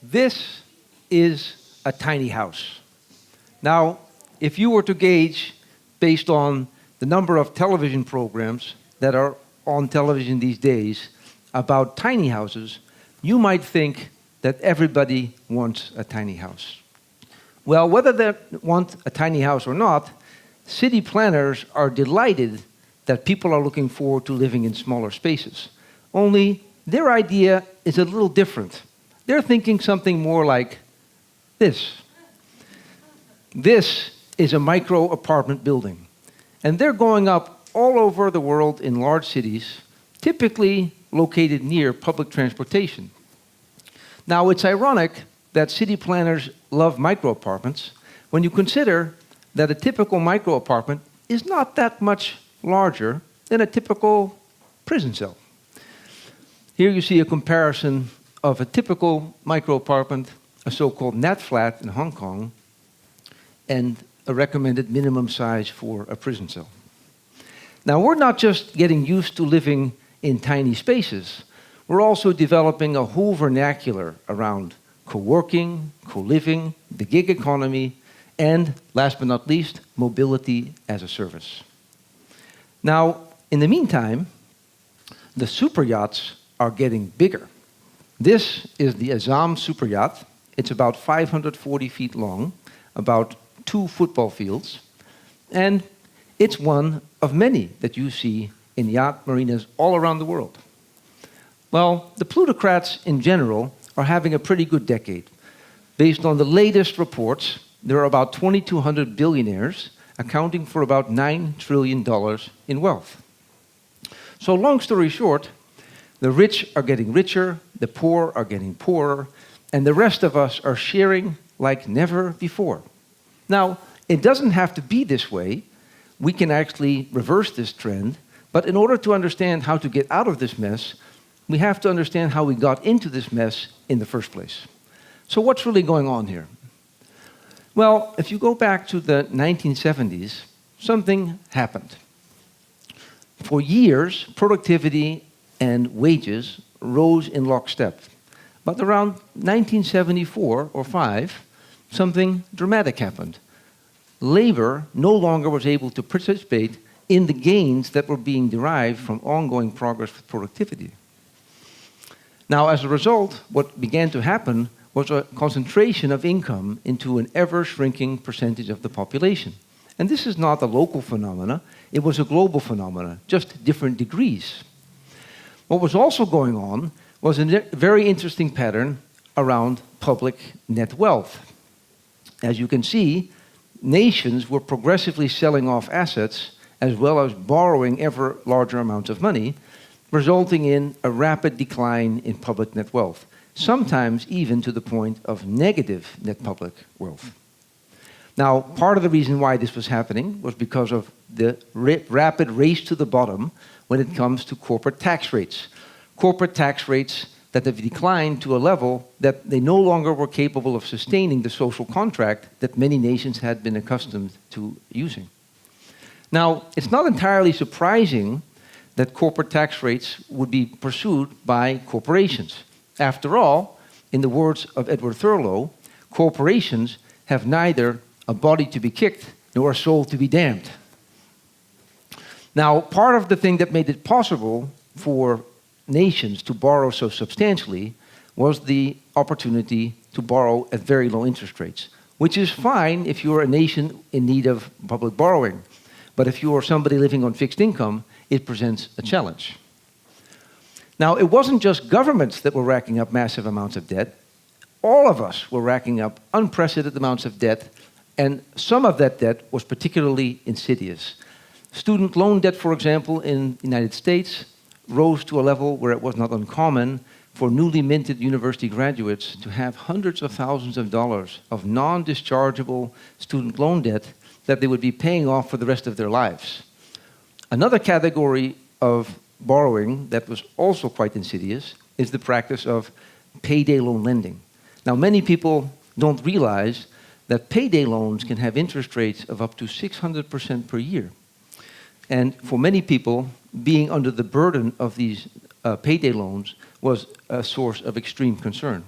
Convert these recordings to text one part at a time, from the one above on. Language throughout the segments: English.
This is a tiny house. Now, if you were to gauge based on the number of television programs that are on television these days about tiny houses, you might think that everybody wants a tiny house. Well, whether they want a tiny house or not, city planners are delighted that people are looking forward to living in smaller spaces. Only their idea is a little different. They're thinking something more like this. This is a micro apartment building, and they're going up all over the world in large cities, typically located near public transportation. Now, it's ironic that city planners love micro apartments when you consider that a typical micro apartment is not that much larger than a typical prison cell. Here you see a comparison of a typical micro apartment, a so-called nat flat in Hong Kong, and a recommended minimum size for a prison cell. Now, we're not just getting used to living in tiny spaces, we're also developing a whole vernacular around co-working, co-living, the gig economy, and, last but not least, mobility as a service. Now, in the meantime, the super yachts are getting bigger. This is the Azam super yacht. It's about 540 feet long, about 2 football fields, and it's one of many that you see in yacht marinas all around the world. Well, the plutocrats in general are having a pretty good decade. Based on the latest reports, there are about 2,200 billionaires, accounting for about $9 trillion in wealth. So long story short, the rich are getting richer, the poor are getting poorer, and the rest of us are sharing like never before. Now, it doesn't have to be this way. We can actually reverse this trend, but in order to understand how to get out of this mess, we have to understand how we got into this mess in the first place. So what's really going on here? Well, if you go back to the 1970s, something happened. For years, productivity and wages rose in lockstep. But around 1974 or 5, something dramatic happened. Labor no longer was able to participate in the gains that were being derived from ongoing progress with productivity. Now, as a result, what began to happen was a concentration of income into an ever-shrinking percentage of the population. And this is not a local phenomena, it was a global phenomena, just different degrees. What was also going on was a very interesting pattern around public net wealth. As you can see, nations were progressively selling off assets as well as borrowing ever larger amounts of money, resulting in a rapid decline in public net wealth, sometimes even to the point of negative net public wealth. Now, part of the reason why this was happening was because of the rapid race to the bottom when it comes to corporate tax rates. Corporate tax rates that have declined to a level that they no longer were capable of sustaining the social contract that many nations had been accustomed to using. Now, it's not entirely surprising that corporate tax rates would be pursued by corporations. After all, in the words of Edward Thurlow, corporations have neither a body to be kicked nor a soul to be damned. Now, part of the thing that made it possible for nations to borrow so substantially was the opportunity to borrow at very low interest rates, which is fine if you're a nation in need of public borrowing. But if you are somebody living on fixed income, it presents a challenge. Now, it wasn't just governments that were racking up massive amounts of debt. All of us were racking up unprecedented amounts of debt, and some of that debt was particularly insidious. Student loan debt, for example, in the United States rose to a level where it was not uncommon for newly minted university graduates to have hundreds of thousands of dollars of non-dischargeable student loan debt that they would be paying off for the rest of their lives. Another category of borrowing that was also quite insidious is the practice of payday loan lending. Now, many people don't realize that payday loans can have interest rates of up to 600% per year. And for many people, being under the burden of these payday loans was a source of extreme concern.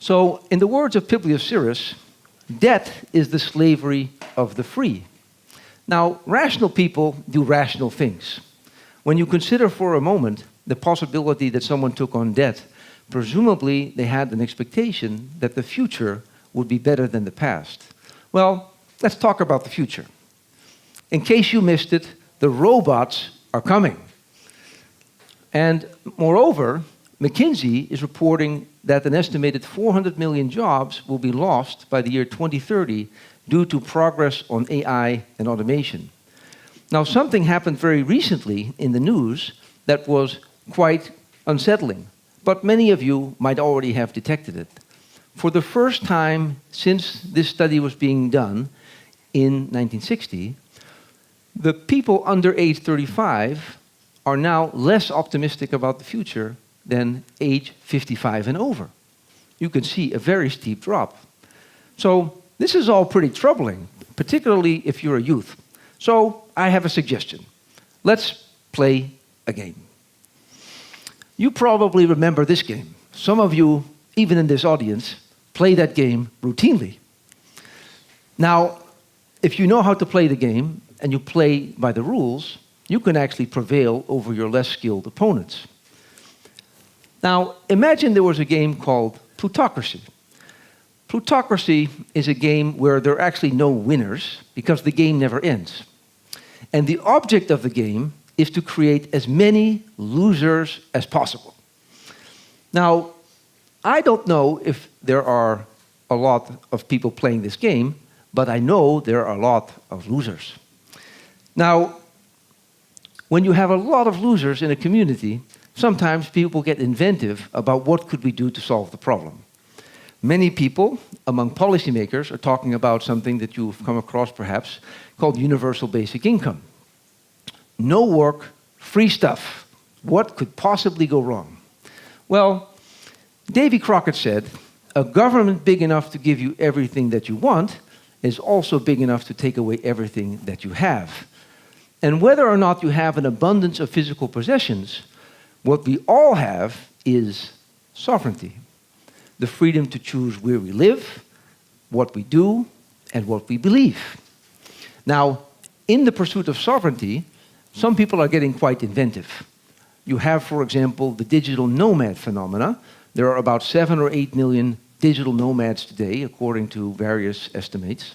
So, in the words of Publius Syrus, debt is the slavery of the free. Now, rational people do rational things. When you consider for a moment the possibility that someone took on debt, presumably they had an expectation that the future would be better than the past. Well, let's talk about the future. In case you missed it, the robots are coming. And moreover, McKinsey is reporting that an estimated 400 million jobs will be lost by the year 2030 due to progress on AI and automation. Now, something happened very recently in the news that was quite unsettling, but many of you might already have detected it. For the first time since this study was being done in 1960, the people under age 35 are now less optimistic about the future than age 55 and over. You can see a very steep drop. So this is all pretty troubling, particularly if you're a youth. So I have a suggestion. Let's play a game. You probably remember this game. Some of you, even in this audience, play that game routinely. Now, if you know how to play the game and you play by the rules, you can actually prevail over your less skilled opponents. Now, imagine there was a game called Plutocracy. Plutocracy is a game where there are actually no winners because the game never ends. And the object of the game is to create as many losers as possible. Now, I don't know if there are a lot of people playing this game, but I know there are a lot of losers. Now, when you have a lot of losers in a community, sometimes people get inventive about what could we do to solve the problem. Many people among policymakers are talking about something that you've come across perhaps called universal basic income. No work, free stuff. What could possibly go wrong? Well, Davy Crockett said, a government big enough to give you everything that you want is also big enough to take away everything that you have. And whether or not you have an abundance of physical possessions, what we all have is sovereignty. The freedom to choose where we live, what we do, and what we believe. Now, in the pursuit of sovereignty, some people are getting quite inventive. You have, for example, the digital nomad phenomena. There are about 7 or 8 million digital nomads today, according to various estimates.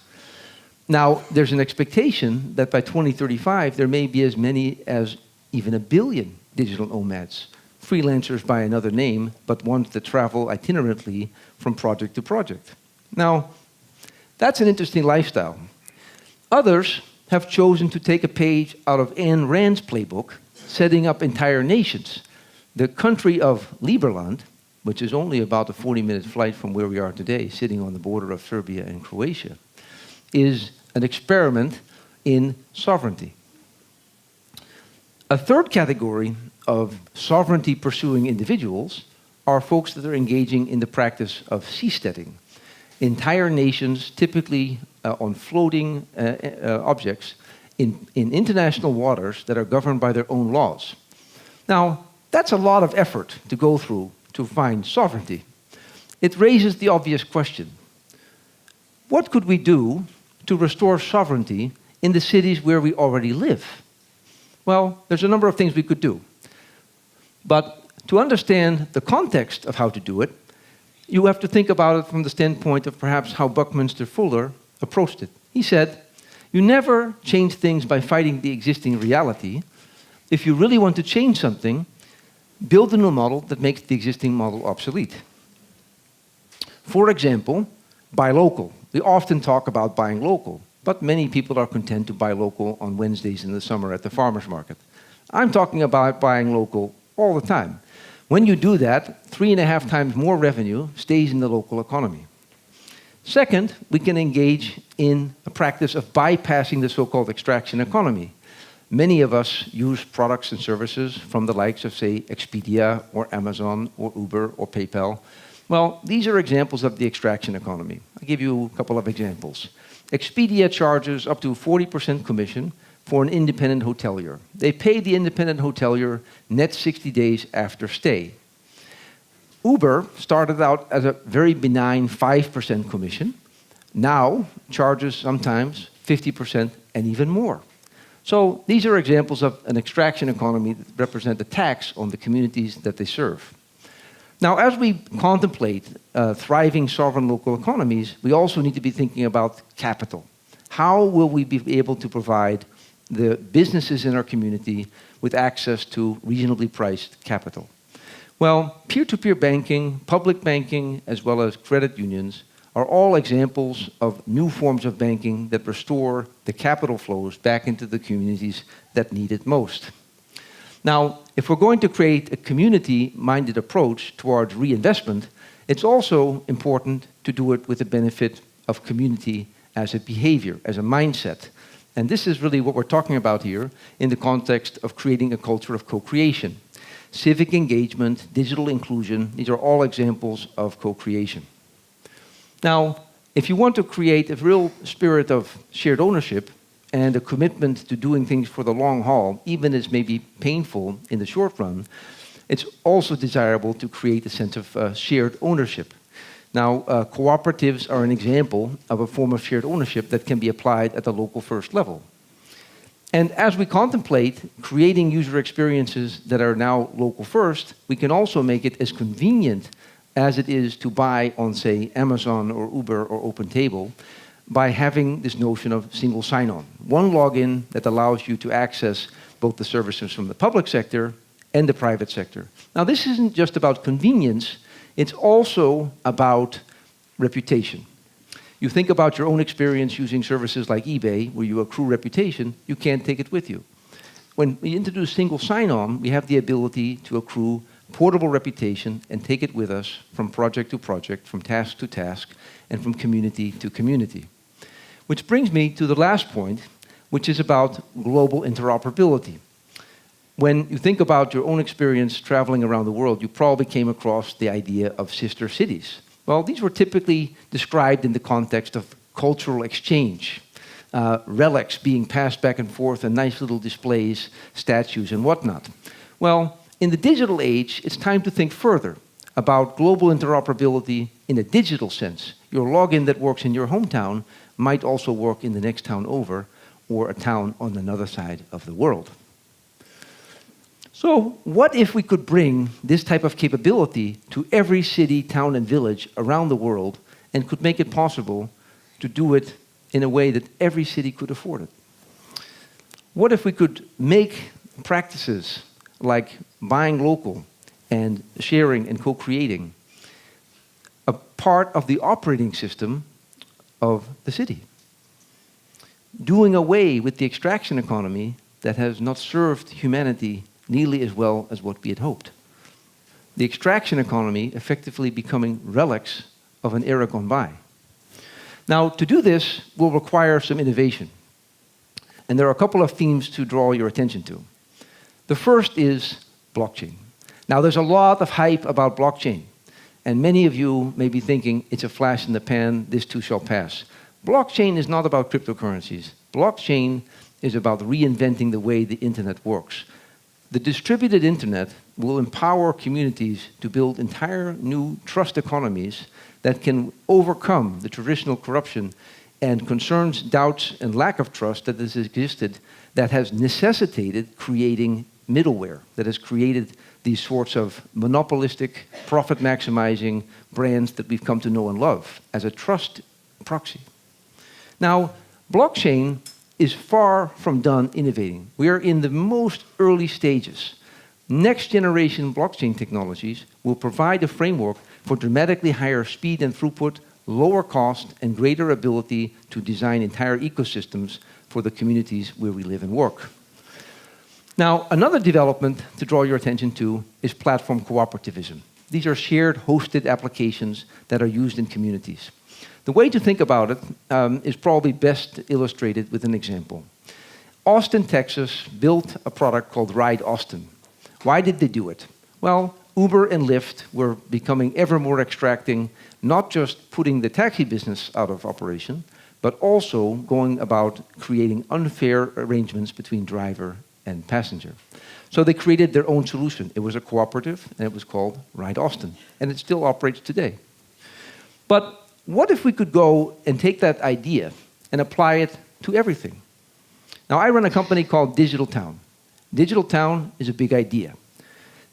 Now, there's an expectation that by 2035, there may be as many as even 1 billion digital nomads, freelancers by another name, but ones that travel itinerantly from project to project. Now, that's an interesting lifestyle. Others have chosen to take a page out of Ayn Rand's playbook, setting up entire nations. The country of Liberland, which is only about a 40-minute flight from where we are today, sitting on the border of Serbia and Croatia, is an experiment in sovereignty. A third category of sovereignty-pursuing individuals are folks that are engaging in the practice of seasteading. Entire nations, typically on floating objects, in international waters that are governed by their own laws. Now, that's a lot of effort to go through to find sovereignty. It raises the obvious question. What could we do to restore sovereignty in the cities where we already live? Well, there's a number of things we could do. But to understand the context of how to do it, you have to think about it from the standpoint of perhaps how Buckminster Fuller approached it. He said, you never change things by fighting the existing reality. If you really want to change something, build a new model that makes the existing model obsolete. For example, buy local. We often talk about buying local, but many people are content to buy local on Wednesdays in the summer at the farmer's market. I'm talking about buying local all the time. When you do that, 3.5 times more revenue stays in the local economy. Second, we can engage in a practice of bypassing the so-called extraction economy. Many of us use products and services from the likes of, say, Expedia or Amazon or Uber or PayPal. Well, these are examples of the extraction economy. I'll give you a couple of examples. Expedia charges up to 40% commission for an independent hotelier. They pay the independent hotelier net 60 days after stay. Uber started out as a very benign 5% commission, now charges sometimes 50% and even more. So these are examples of an extraction economy that represent a tax on the communities that they serve. Now, as we contemplate thriving sovereign local economies, we also need to be thinking about capital. How will we be able to provide the businesses in our community with access to reasonably priced capital? Well, peer-to-peer banking, public banking, as well as credit unions are all examples of new forms of banking that restore the capital flows back into the communities that need it most. Now, if we're going to create a community-minded approach towards reinvestment, it's also important to do it with the benefit of community as a behavior, as a mindset. And this is really what we're talking about here in the context of creating a culture of co-creation. Civic engagement, digital inclusion, these are all examples of co-creation. Now, if you want to create a real spirit of shared ownership and a commitment to doing things for the long haul, even as may be painful in the short run, it's also desirable to create a sense of shared ownership. Now, cooperatives are an example of a form of shared ownership that can be applied at the local first level. And as we contemplate creating user experiences that are now local first, we can also make it as convenient as it is to buy on, say, Amazon or Uber or OpenTable by having this notion of single sign-on. One login that allows you to access both the services from the public sector and the private sector. Now, this isn't just about convenience, it's also about reputation. You think about your own experience using services like eBay, where you accrue reputation, you can't take it with you. When we introduce single sign-on, we have the ability to accrue portable reputation and take it with us from project to project, from task to task, and from community to community. Which brings me to the last point, which is about global interoperability. When you think about your own experience traveling around the world, you probably came across the idea of sister cities. Well, these were typically described in the context of cultural exchange, relics being passed back and forth, and nice little displays, statues, and whatnot. Well, in the digital age, it's time to think further about global interoperability in a digital sense. Your login that works in your hometown might also work in the next town over, or a town on another side of the world. So what if we could bring this type of capability to every city, town, and village around the world and could make it possible to do it in a way that every city could afford it? What if we could make practices like buying local and sharing and co-creating a part of the operating system of the city? Doing away with the extraction economy that has not served humanity nearly as well as what we had hoped. The extraction economy effectively becoming relics of an era gone by. Now, to do this will require some innovation. And there are a couple of themes to draw your attention to. The first is blockchain. Now, there's a lot of hype about blockchain. And many of you may be thinking, it's a flash in the pan, this too shall pass. Blockchain is not about cryptocurrencies. Blockchain is about reinventing the way the internet works. The distributed internet will empower communities to build entire new trust economies that can overcome the traditional corruption and concerns, doubts, and lack of trust that has existed, that has necessitated creating middleware, that has created these sorts of monopolistic, profit-maximizing brands that we've come to know and love as a trust proxy. Now, blockchain is far from done innovating. We are in the most early stages. Next generation blockchain technologies will provide a framework for dramatically higher speed and throughput, lower cost, and greater ability to design entire ecosystems for the communities where we live and work. Now, another development to draw your attention to is platform cooperativism. These are shared hosted applications that are used in communities. The way to think about it is probably best illustrated with an example. Austin, Texas built a product called Ride Austin. Why did they do it? Well, Uber and Lyft were becoming ever more extracting, not just putting the taxi business out of operation, but also going about creating unfair arrangements between driver and passenger. So they created their own solution. It was a cooperative, and it was called Ride Austin. And it still operates today. But what if we could go and take that idea and apply it to everything? Now, I run a company called Digital Town. Digital Town is a big idea.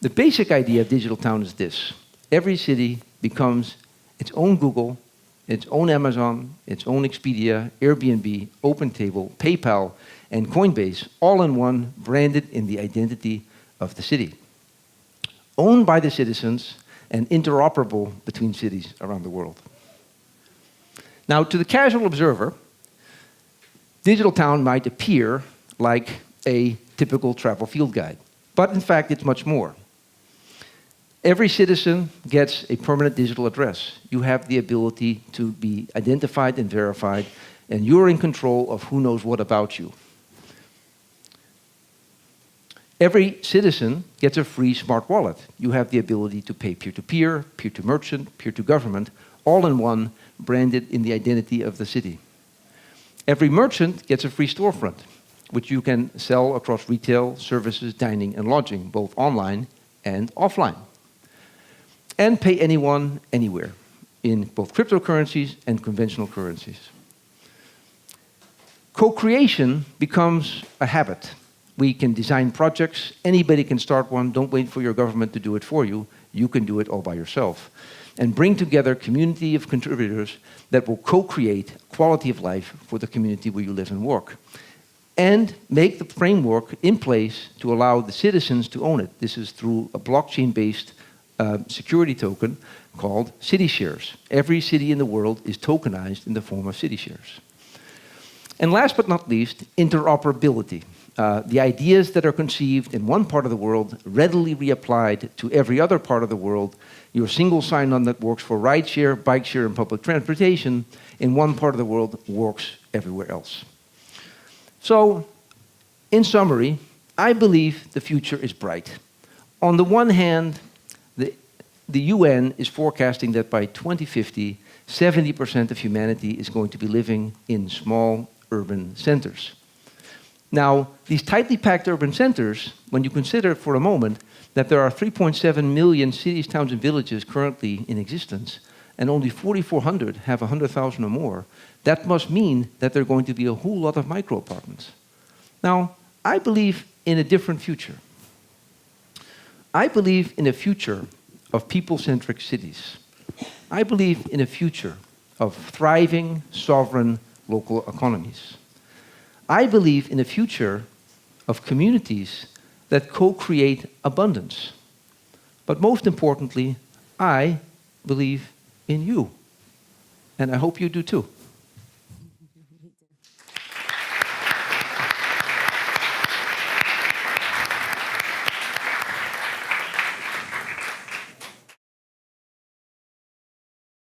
The basic idea of Digital Town is this. Every city becomes its own Google, its own Amazon, its own Expedia, Airbnb, OpenTable, PayPal, and Coinbase, all in one, branded in the identity of the city. Owned by the citizens and interoperable between cities around the world. Now, to the casual observer, Digital Town might appear like a typical travel field guide, but in fact, it's much more. Every citizen gets a permanent digital address. You have the ability to be identified and verified, and you're in control of who knows what about you. Every citizen gets a free smart wallet. You have the ability to pay peer-to-peer, peer-to-merchant, peer-to-government, all in one, branded in the identity of the city. Every merchant gets a free storefront, which you can sell across retail, services, dining, and lodging, both online and offline. And pay anyone, anywhere, in both cryptocurrencies and conventional currencies. Co-creation becomes a habit. We can design projects, anybody can start one, don't wait for your government to do it for you, you can do it all by yourself. And bring together a community of contributors that will co-create quality of life for the community where you live and work. And make the framework in place to allow the citizens to own it. This is through a blockchain-based security token called city shares. Every city in the world is tokenized in the form of city shares. And last but not least, interoperability. The ideas that are conceived in one part of the world readily reapplied to every other part of the world. Your single sign-on that works for rideshare, bike share, and public transportation in one part of the world works everywhere else. So, in summary, I believe the future is bright. On the one hand, the UN is forecasting that by 2050, 70% of humanity is going to be living in small urban centers. Now, these tightly packed urban centers, when you consider for a moment that there are 3.7 million cities, towns, and villages currently in existence, and only 4,400 have 100,000 or more, that must mean that there are going to be a whole lot of micro-apartments. Now, I believe in a different future. I believe in a future of people-centric cities. I believe in a future of thriving, sovereign local economies. I believe in a future of communities that co-create abundance. But most importantly, I believe in you. And I hope you do too.